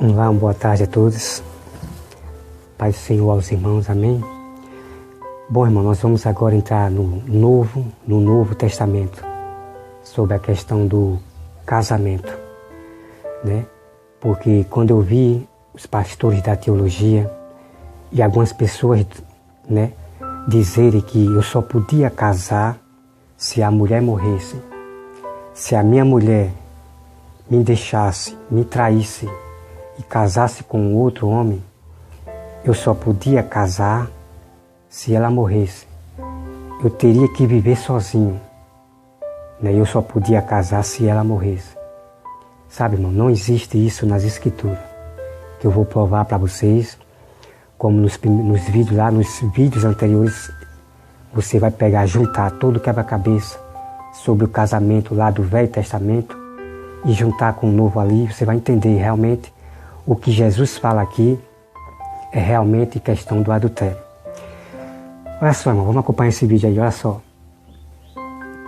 Olá, uma boa tarde a todos. Pai do Senhor aos irmãos, amém? Bom, irmão, nós vamos agora entrar no Novo Testamento, sobre a questão do casamento, né? Porque quando eu vi os pastores da teologia e algumas pessoas, né, dizerem que eu só podia casar se a mulher morresse, se a minha mulher me deixasse, me traísse e casasse com outro homem, eu só podia casar se ela morresse. Eu teria que viver sozinho, né? Eu só podia casar se ela morresse. Sabe, irmão, não existe isso nas Escrituras, que eu vou provar para vocês, como nos vídeos lá, nos vídeos anteriores, você vai pegar, juntar todo o quebra-cabeça sobre o casamento lá do Velho Testamento e juntar com o Novo ali, você vai entender realmente o que Jesus fala aqui é realmente questão do adultério. Olha só, irmão, vamos acompanhar esse vídeo aí, olha só.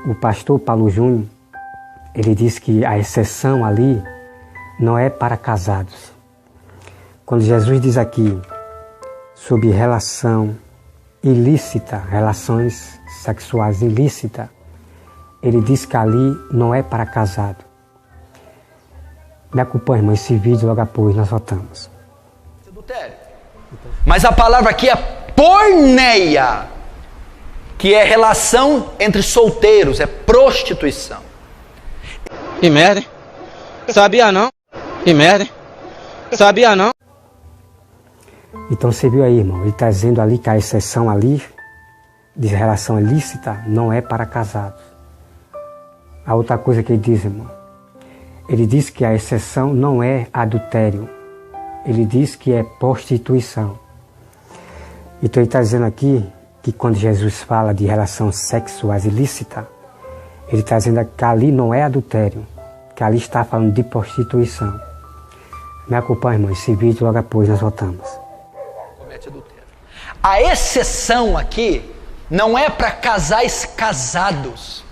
O pastor Paulo Júnior, ele diz que a exceção ali não é para casados. Quando Jesus diz aqui sobre relação ilícita, relações sexuais ilícitas, ele diz que ali não é para casado. Me acompanhe, irmão, esse vídeo logo após nós voltamos. Mas a palavra aqui é porneia, que é relação entre solteiros, é prostituição. Que merda, hein? Sabia não? Que merda, hein? Sabia não? Então você viu aí, irmão, ele está dizendo ali que a exceção ali de relação ilícita não é para casados. A outra coisa que ele diz, irmão, ele diz que a exceção não é adultério. Ele diz que é prostituição. Então ele está dizendo aqui que quando Jesus fala de relação sexuais ilícita, ele está dizendo que ali não é adultério, que ali está falando de prostituição. Me acompanhe, irmão, esse vídeo logo após nós voltamos. A exceção aqui não é para casais casados.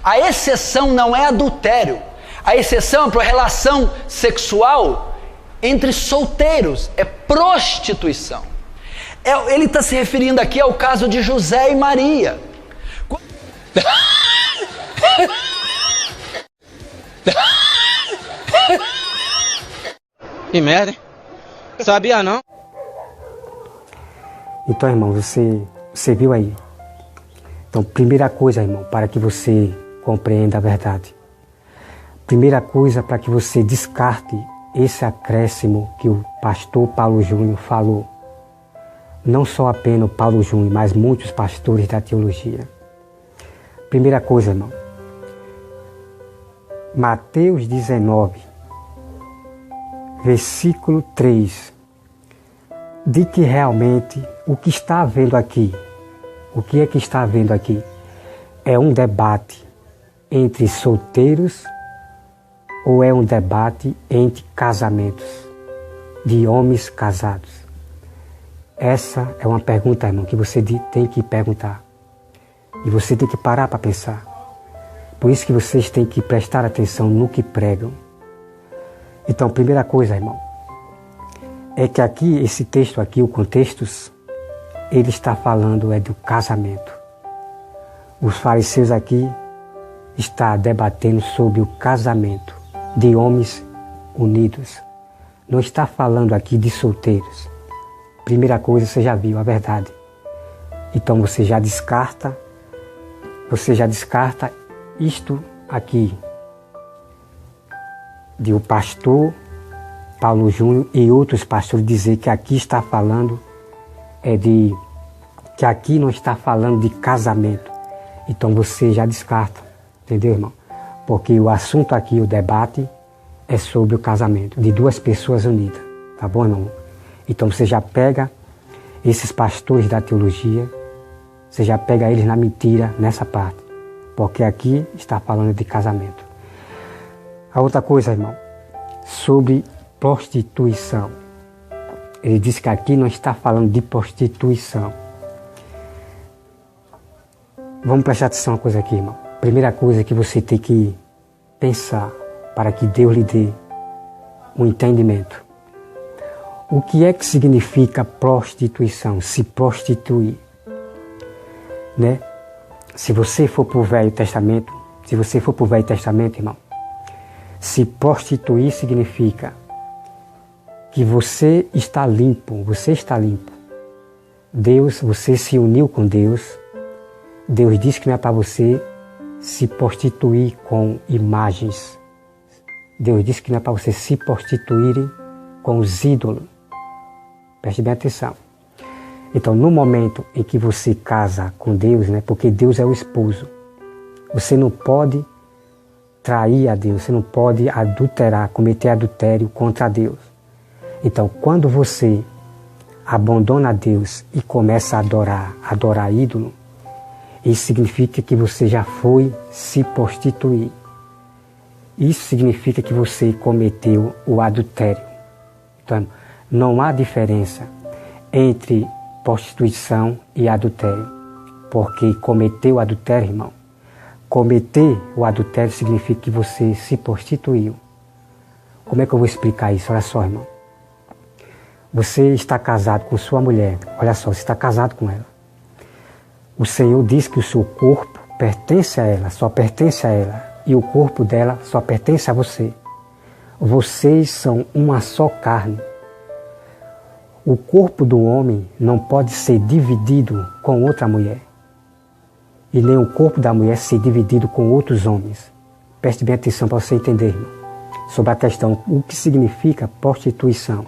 A exceção não é adultério. A exceção é para relação sexual entre solteiros, é prostituição. Ele está se referindo aqui ao caso de José e Maria. Que merda, hein? Sabia não? Então, irmão, você viu aí. Então, primeira coisa, irmão, para que você compreenda a verdade. Primeira coisa, para que você descarte esse acréscimo que o pastor Paulo Júnior falou. Não só apenas o Paulo Júnior, mas muitos pastores da teologia. Primeira coisa, irmão. Mateus 19, versículo 3. De que realmente o que está havendo aqui, o que é que está havendo aqui? É um debate entre solteiros ou é um debate entre casamentos, de homens casados? Essa é uma pergunta, irmão, que você tem que perguntar. E você tem que parar para pensar. Por isso que vocês têm que prestar atenção no que pregam. Então, primeira coisa, irmão, é que aqui, esse texto aqui, o contexto, ele está falando do casamento. Os fariseus aqui estão debatendo sobre o casamento de homens unidos. Não está falando aqui de solteiros. Primeira coisa, você já viu a verdade. Então você já descarta isto aqui de o pastor Paulo Júnior e outros pastores dizer que aqui está falando que aqui não está falando de casamento. Então você já descarta, entendeu, irmão? Porque o assunto aqui, o debate, é sobre o casamento de duas pessoas unidas, tá bom, irmão? Então você já pega esses pastores da teologia, você já pega eles na mentira nessa parte, porque aqui está falando de casamento. A outra coisa, irmão, sobre prostituição. Ele diz que aqui não está falando de prostituição. Vamos prestar atenção uma coisa aqui, irmão. Primeira coisa que você tem que pensar para que Deus lhe dê um entendimento. O que é que significa prostituição? Se prostituir, né? Se você for para o Velho Testamento, irmão, se prostituir significa que você está limpo, você se uniu com Deus. Deus disse que não é para você se prostituir com imagens. Deus disse que não é para você se prostituir com os ídolos. Preste bem atenção. Então, no momento em que você casa com Deus, né, porque Deus é o esposo, você não pode trair a Deus, você não pode adulterar, cometer adultério contra Deus. Então, quando você abandona Deus e começa a adorar ídolo, isso significa que você já foi se prostituir. Isso significa que você cometeu o adultério. Então, não há diferença entre prostituição e adultério, porque cometer o adultério, irmão, cometer o adultério significa que você se prostituiu. Como é que eu vou explicar isso? Olha só, irmão. Você está casado com sua mulher, olha só, você está casado com ela. O Senhor diz que o seu corpo pertence a ela, só pertence a ela, e o corpo dela só pertence a você. Vocês são uma só carne. O corpo do homem não pode ser dividido com outra mulher. E nem o corpo da mulher ser dividido com outros homens. Preste bem atenção para você entender, irmão, sobre a questão, o que significa prostituição.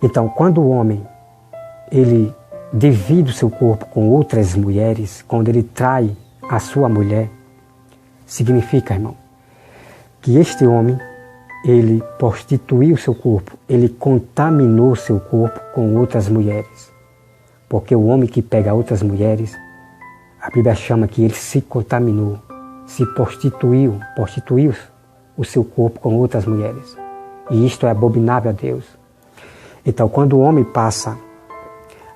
Então, quando o homem, ele divide o seu corpo com outras mulheres, quando ele trai a sua mulher, significa, irmão, que este homem, ele prostituiu seu corpo, ele contaminou seu corpo com outras mulheres. Porque o homem que pega outras mulheres, a Bíblia chama que ele se contaminou, se prostituiu o seu corpo com outras mulheres. E isto é abominável a Deus. Então, quando o homem passa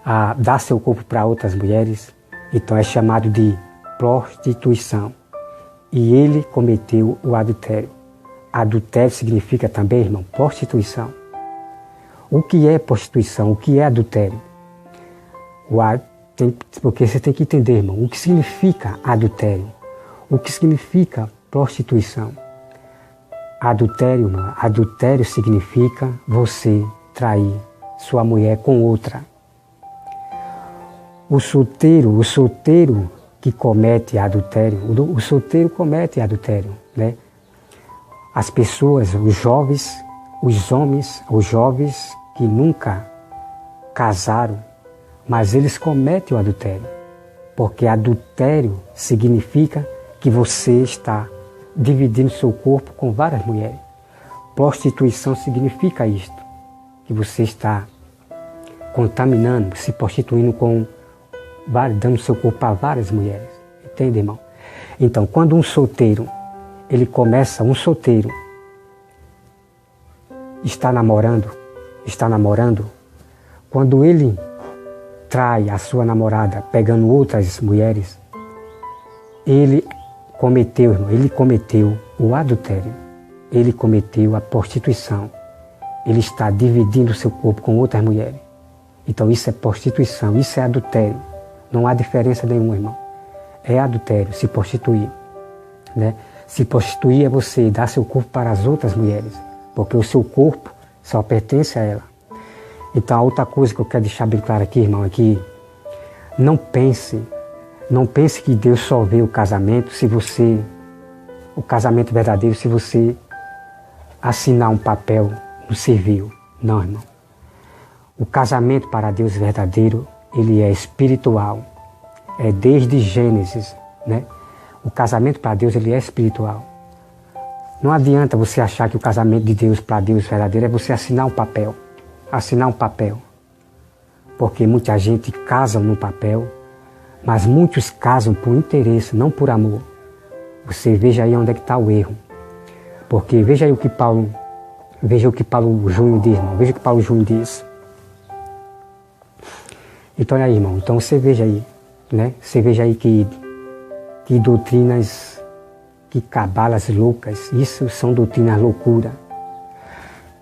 a dar seu corpo para outras mulheres, então é chamado de prostituição. E ele cometeu o adultério. Adultério significa também, irmão, prostituição. O que é prostituição? O que é adultério? Porque você tem que entender, irmão, o que significa adultério. O que significa prostituição. Adultério, irmão, adultério significa você trair sua mulher com outra. O solteiro que comete adultério, o solteiro comete adultério, né? As pessoas, os jovens que nunca casaram, mas eles cometem o adultério. Porque adultério significa que você está dividindo seu corpo com várias mulheres. Prostituição significa isto, que você está contaminando, se prostituindo dando seu corpo para várias mulheres. Entende, irmão? Então, quando um solteiro está namorando, quando ele trai a sua namorada pegando outras mulheres, ele cometeu o adultério, ele cometeu a prostituição, ele está dividindo seu corpo com outras mulheres. Então isso é prostituição, isso é adultério, não há diferença nenhuma, irmão. É adultério, se prostituir, né? Se prostituir é você dar seu corpo para as outras mulheres, porque o seu corpo só pertence a ela. Então a outra coisa que eu quero deixar bem claro aqui, irmão, é que não pense que Deus só vê o casamento verdadeiro, se você assinar um papel no civil. Não, irmão. O casamento para Deus verdadeiro, ele é espiritual. É desde Gênesis, né? O casamento para Deus, ele é espiritual. Não adianta você achar que o casamento de Deus para Deus verdadeiro é você assinar um papel. Porque muita gente casa no papel, mas muitos casam por interesse, não por amor. Você veja aí onde é que está o erro. Porque veja aí o que Paulo Júnior diz, irmão. Veja o que Paulo Júnior diz. Então, olha aí, irmão. Então você veja aí, né? Você veja aí que doutrinas, que cabalas loucas, isso são doutrinas loucura.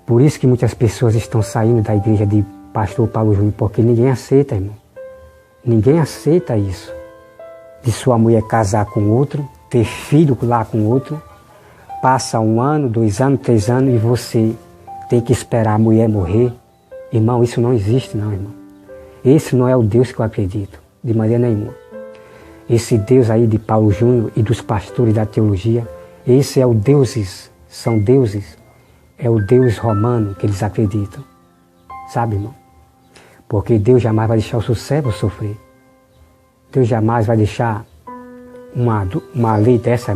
Por isso que muitas pessoas estão saindo da igreja de pastor Paulo Júnior, porque ninguém aceita, irmão. Ninguém aceita isso. De sua mulher casar com outro, ter filho lá com outro, passa 1 ano, 2 anos, 3 anos e você tem que esperar a mulher morrer. Irmão, isso não existe não, irmão. Esse não é o Deus que eu acredito, de maneira nenhuma. Esse Deus aí de Paulo Júnior e dos pastores da teologia, esse é o deuses, são deuses, é o Deus romano que eles acreditam. Sabe, irmão? Porque Deus jamais vai deixar o seu servo sofrer. Deus jamais vai deixar uma lei dessa,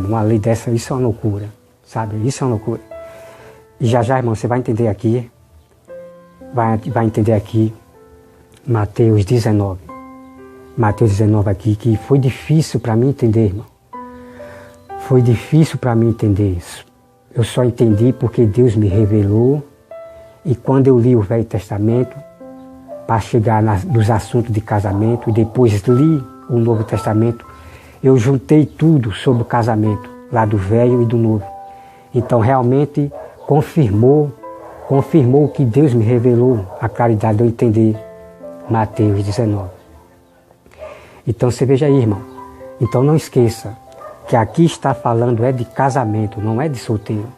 isso é uma loucura, sabe? Isso é uma loucura. E já, irmão, você vai entender aqui, vai entender aqui, Mateus 19. Mateus 19 aqui, que foi difícil para mim entender, irmão. Foi difícil para mim entender isso. Eu só entendi porque Deus me revelou. E quando eu li o Velho Testamento, para chegar nos assuntos de casamento, e depois li o Novo Testamento, eu juntei tudo sobre o casamento, lá do Velho e do Novo. Então realmente confirmou o que Deus me revelou, a claridade de eu entender Mateus 19. Então você veja aí, irmão. Então não esqueça que aqui está falando é de casamento, não é de solteiro.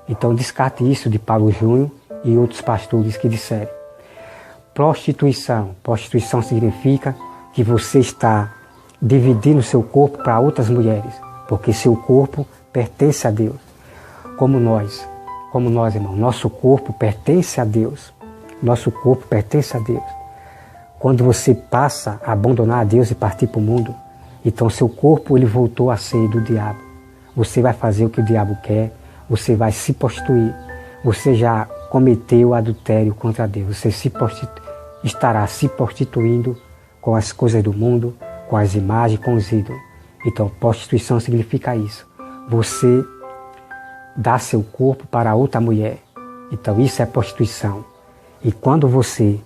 Então descarte isso de Paulo Júnior e outros pastores que disseram. Prostituição. Prostituição significa que você está dividindo seu corpo para outras mulheres, porque seu corpo pertence a Deus. Como nós, irmão, nosso corpo pertence a Deus. Nosso corpo pertence a Deus. Quando você passa a abandonar a Deus e partir para o mundo, então seu corpo ele voltou a ser do diabo. Você vai fazer o que o diabo quer, você vai se prostituir. Você já cometeu adultério contra Deus. Você estará se prostituindo com as coisas do mundo, com as imagens, com os ídolos. Então, prostituição significa isso. Você dá seu corpo para outra mulher. Então, isso é prostituição. E quando você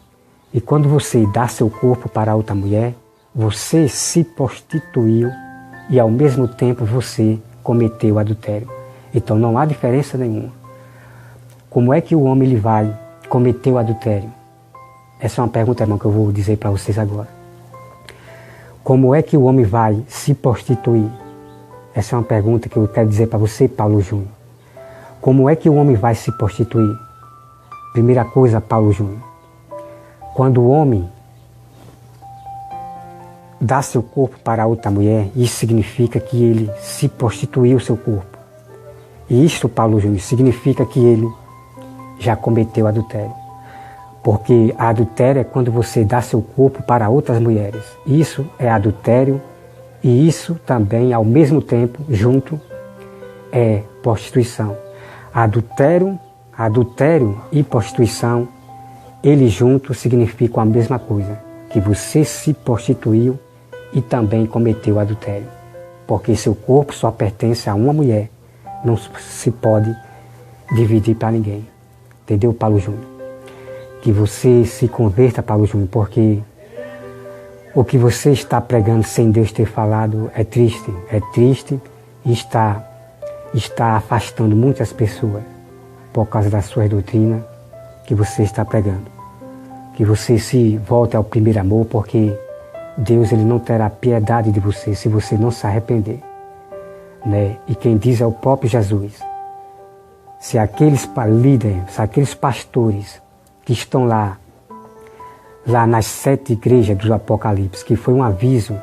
dá seu corpo para outra mulher, você se prostituiu e ao mesmo tempo você cometeu adultério. Então não há diferença nenhuma. Como é que o homem ele vai cometer o adultério? Essa é uma pergunta, irmão, que eu vou dizer para vocês agora. Como é que o homem vai se prostituir? Essa é uma pergunta que eu quero dizer para você, Paulo Júnior. Como é que o homem vai se prostituir? Primeira coisa, Paulo Júnior. Quando o homem dá seu corpo para outra mulher, isso significa que ele se prostituiu seu corpo. E isto, Paulo Júnior, significa que ele já cometeu adultério. Porque adultério é quando você dá seu corpo para outras mulheres. Isso é adultério e isso também, ao mesmo tempo, junto, é prostituição. Adultério e prostituição, eles juntos significam a mesma coisa, que você se prostituiu e também cometeu adultério. Porque seu corpo só pertence a uma mulher, não se pode dividir para ninguém. Entendeu, Paulo Júnior? Que você se converta, Paulo Júnior, porque o que você está pregando sem Deus ter falado é triste e está afastando muitas pessoas por causa da sua doutrina que você está pregando. Que você se volte ao primeiro amor, porque Deus ele não terá piedade de você se você não se arrepender. Né? E quem diz é o próprio Jesus. Se aqueles líderes, se aqueles pastores que estão lá nas 7 igrejas do Apocalipse, que foi um aviso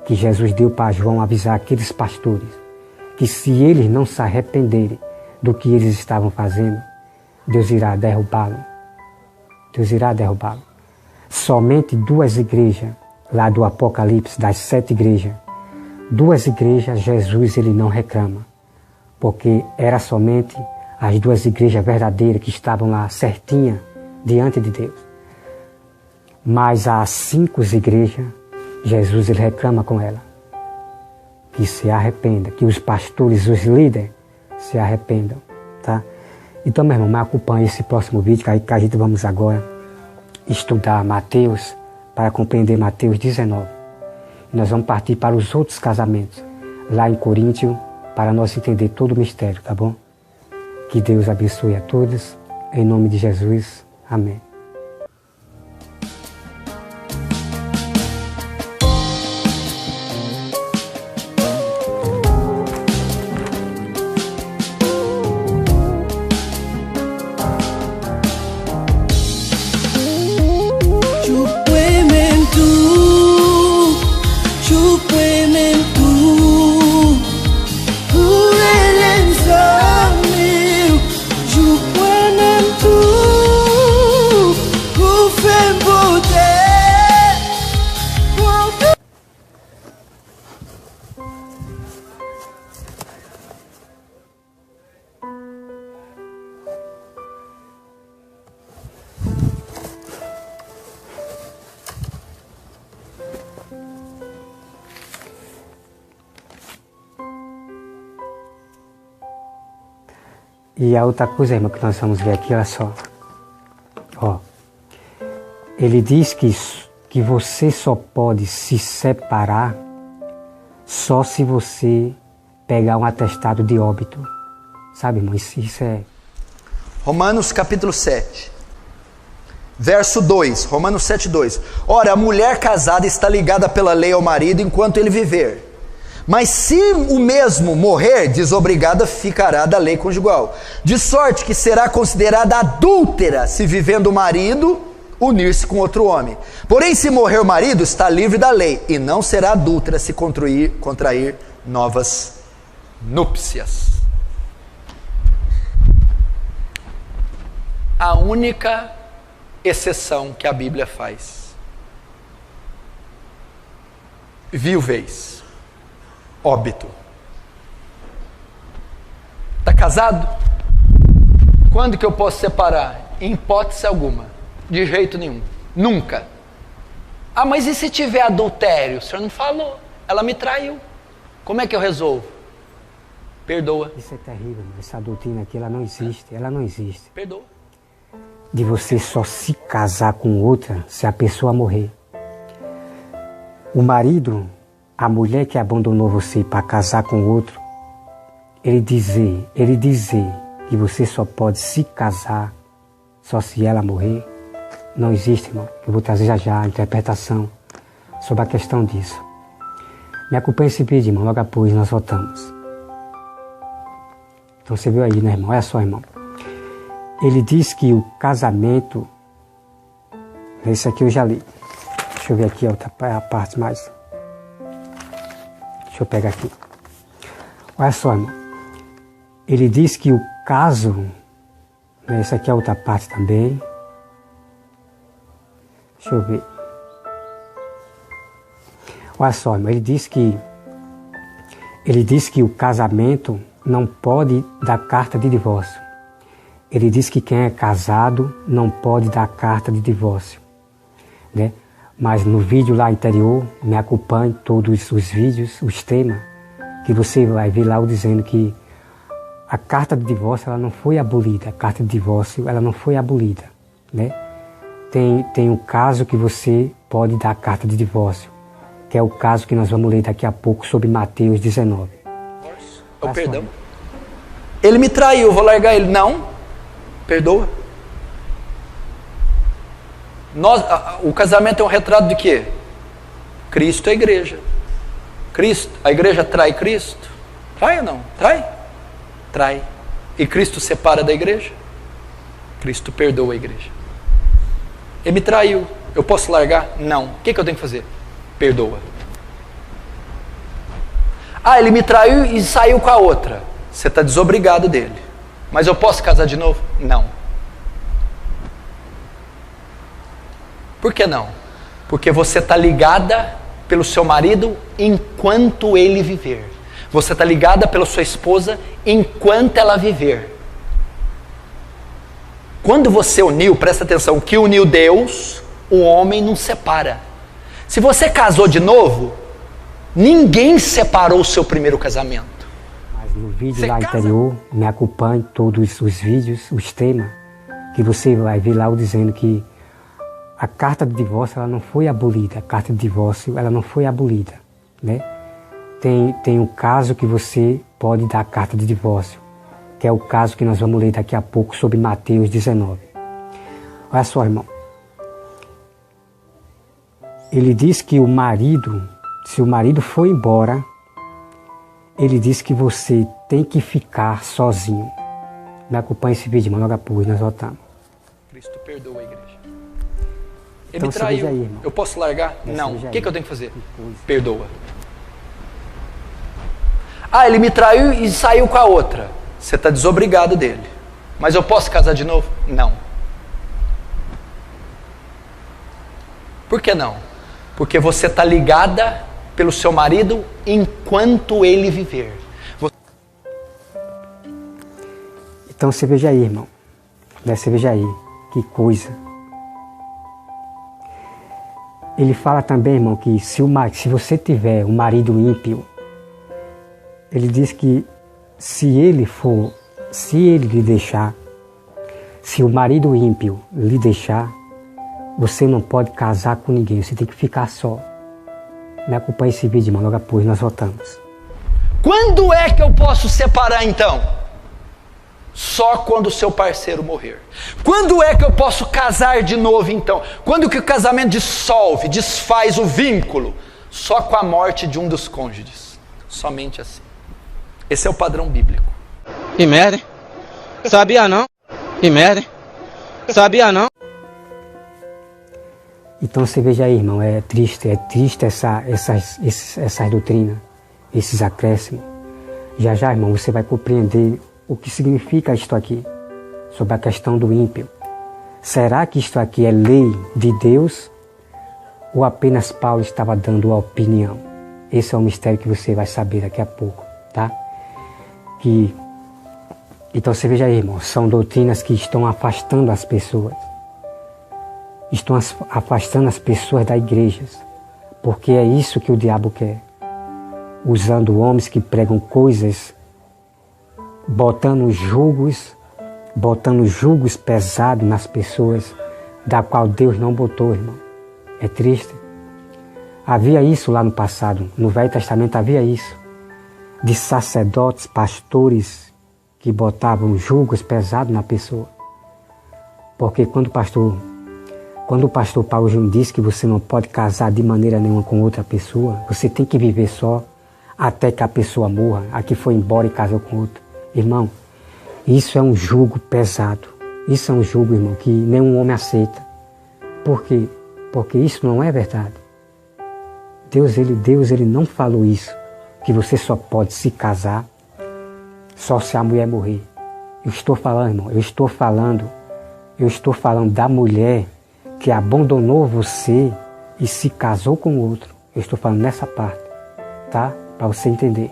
que Jesus deu para João avisar aqueles pastores, que se eles não se arrependerem do que eles estavam fazendo, Deus irá derrubá-lo. Deus irá derrubá-lo. Somente 2 igrejas, lá do Apocalipse, das 7 igrejas, 2 igrejas Jesus ele não reclama, porque era somente as 2 igrejas verdadeiras que estavam lá certinhas diante de Deus. Mas as 5 igrejas, Jesus ele reclama com ela. Que se arrependa, que os pastores, os líderes se arrependam, tá? Então, meu irmão, me acompanhe esse próximo vídeo, que a gente vamos agora estudar Mateus, para compreender Mateus 19. E nós vamos partir para os outros casamentos, lá em Coríntios, para nós entender todo o mistério, tá bom? Que Deus abençoe a todos, Em nome de Jesus. Amém. E a outra coisa, irmão, que nós vamos ver aqui, olha só. Ó, ele diz que você só pode se separar só se você pegar um atestado de óbito. Sabe, irmão, isso é... Romanos capítulo 7, verso 2, Romanos 7, 2. Ora, a mulher casada está ligada pela lei ao marido enquanto ele viver. Mas se o mesmo morrer, desobrigada ficará da lei conjugal. De sorte que será considerada adúltera se vivendo o marido unir-se com outro homem. Porém, se morrer o marido, está livre da lei, e não será adúltera se contrair novas núpcias. A única exceção que a Bíblia faz: viuvez, óbito. Está casado? Quando que eu posso separar? Em hipótese alguma, de jeito nenhum, nunca. Ah, mas e se tiver adultério? O senhor não falou, ela me traiu, como é que eu resolvo? Perdoa. Isso é terrível, essa doutrina aqui, ela não existe. Perdoa. De você só se casar com outra se a pessoa morrer. O marido, a mulher que abandonou você para casar com outro, ele dizer que você só pode se casar só se ela morrer, não existe, irmão. Eu vou trazer já a interpretação sobre a questão disso. Me acompanhe esse vídeo, irmão, logo após nós voltamos. Então você viu aí, né, irmão? Olha só, irmão. Ele diz que o casamento... Esse aqui eu já li. Deixa eu ver aqui a parte mais... Deixa eu pegar aqui. Olha só, irmão. Ele diz que o caso... Essa aqui é a outra parte também. Deixa eu ver. Olha só, irmão. Ele diz que o casamento não pode dar carta de divórcio. Ele diz que quem é casado não pode dar carta de divórcio, né? Mas no vídeo lá anterior, me acompanhe todos os vídeos, os temas, que você vai ver lá eu dizendo que a carta de divórcio ela não foi abolida, a carta de divórcio ela não foi abolida, né? Tem um caso que você pode dar carta de divórcio, que é o caso que nós vamos ler daqui a pouco sobre Mateus 19. Oh, perdão. Ele me traiu, vou largar ele. Não. Perdoa. O casamento é um retrato de quê? Cristo é a igreja. A igreja trai Cristo? Trai ou não? Trai? Trai. E Cristo separa da igreja? Cristo perdoa a igreja. Ele me traiu, eu posso largar? Não. O que eu tenho que fazer? Perdoa. Ah, ele me traiu e saiu com a outra. Você está desobrigado dele. Mas eu posso casar de novo? Não. Por que não? Porque você está ligada pelo seu marido enquanto ele viver. Você está ligada pela sua esposa enquanto ela viver. Quando você uniu, presta atenção, que uniu Deus, o homem não separa. Se você casou de novo, ninguém separou o seu primeiro casamento. No vídeo lá anterior, me acompanhe todos os vídeos, os temas, que você vai ver lá eu dizendo que a carta de divórcio ela não foi abolida, a carta de divórcio ela não foi abolida, né? Tem um caso que você pode dar a carta de divórcio, que que é o caso que nós vamos ler daqui a pouco sobre Mateus 19. Olha só, irmão. Ele diz que o marido, se o marido for embora, ele diz que você tem que ficar sozinho. Me acompanha esse vídeo, irmão, logo após nós voltamos. Cristo perdoa a igreja. Ele Então, me traiu. aí, irmão. Eu posso largar? Não. O que eu tenho que fazer? Perdoa. Ah, ele me traiu e saiu com a outra. Você está desobrigado dele. Mas eu posso casar de novo? Não. Por que não? Porque você está ligada pelo seu marido enquanto ele viver. Então você veja aí, irmão. Você veja aí, que coisa. Ele fala também, irmão, que se você tiver um marido ímpio, ele diz que se ele lhe deixar, se o marido ímpio lhe deixar, você não pode casar com ninguém, você tem que ficar só. Me acompanha esse vídeo, irmão, logo após nós voltamos. Quando é que eu posso separar então? Só quando o seu parceiro morrer. Quando é que eu posso casar de novo então? Quando que o casamento dissolve, desfaz o vínculo? Só com a morte de um dos cônjuges. Somente assim. Esse é o padrão bíblico. Que merda, hein? Sabia não? Que merda, hein? Sabia não? Então você veja aí, irmão, é triste essas doutrinas, esses acréscimos. Já, irmão, você vai compreender o que significa isto aqui, sobre a questão do ímpio. Será que isto aqui é lei de Deus ou apenas Paulo estava dando a opinião? Esse é um mistério que você vai saber daqui a pouco, tá? Então você veja aí, irmão, são doutrinas que estão afastando as pessoas. Estão afastando as pessoas das igrejas, porque é isso que o diabo quer. Usando homens que pregam coisas, botando julgos pesados nas pessoas, da qual Deus não botou, irmão. É triste. Havia isso lá no passado, no Velho Testamento havia isso, de sacerdotes, pastores, que botavam julgos pesados na pessoa. Porque quando o pastor Paulo Júnior disse que você não pode casar de maneira nenhuma com outra pessoa, você tem que viver só até que a pessoa morra, a que foi embora e casou com outro. Irmão, isso é um jugo pesado. Isso é um jugo, irmão, que nenhum homem aceita. Por quê? Porque isso não é verdade. Deus ele não falou isso, que você só pode se casar só se a mulher morrer. Eu estou falando, irmão, eu estou falando da mulher que abandonou você e se casou com outro. Eu estou falando nessa parte, tá? Para você entender.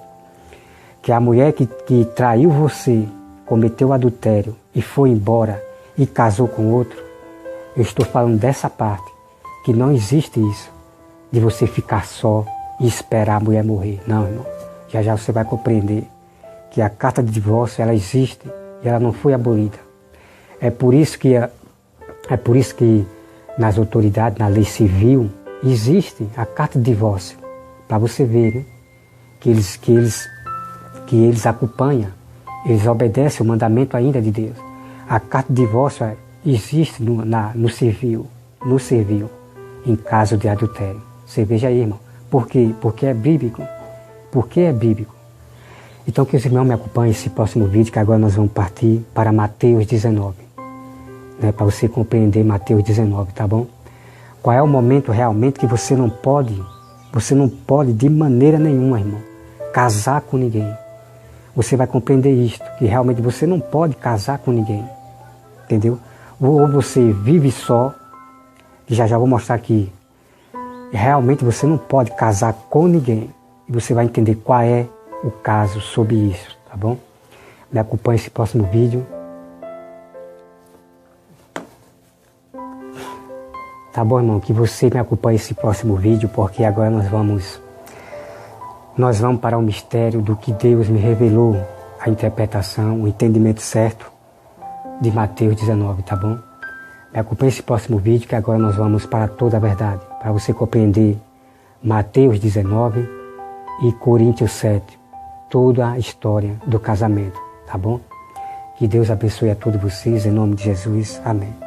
Que a mulher que traiu você, cometeu adultério e foi embora e casou com outro, eu estou falando dessa parte, que não existe isso, de você ficar só e esperar a mulher morrer. Não, irmão. Já você vai compreender que a carta de divórcio, ela existe e ela não foi abolida. É por isso que nas autoridades, na lei civil, existe a carta de divórcio, para você ver, né? Que eles acompanham, eles obedecem o mandamento ainda de Deus. A carta de divórcio existe no civil, em caso de adultério. Você veja aí, irmão. Por quê? Porque é bíblico. Porque é bíblico. Então que os irmãos me acompanhem esse próximo vídeo, que agora nós vamos partir para Mateus 19. Né, para você compreender Mateus 19, tá bom? Qual é o momento realmente que você não pode de maneira nenhuma, irmão, casar com ninguém. Você vai compreender isto, que realmente você não pode casar com ninguém, entendeu? Ou você vive só, que já vou mostrar aqui, realmente você não pode casar com ninguém, e você vai entender qual é o caso sobre isso, tá bom? Me acompanhe esse próximo vídeo. Tá bom, irmão? Que você me acompanhe esse próximo vídeo, porque agora nós vamos para o mistério do que Deus me revelou, a interpretação, o entendimento certo de Mateus 19, tá bom? Me acompanhe esse próximo vídeo, que agora nós vamos para toda a verdade, para você compreender Mateus 19 e Coríntios 7, toda a história do casamento, tá bom? Que Deus abençoe a todos vocês, em nome de Jesus. Amém.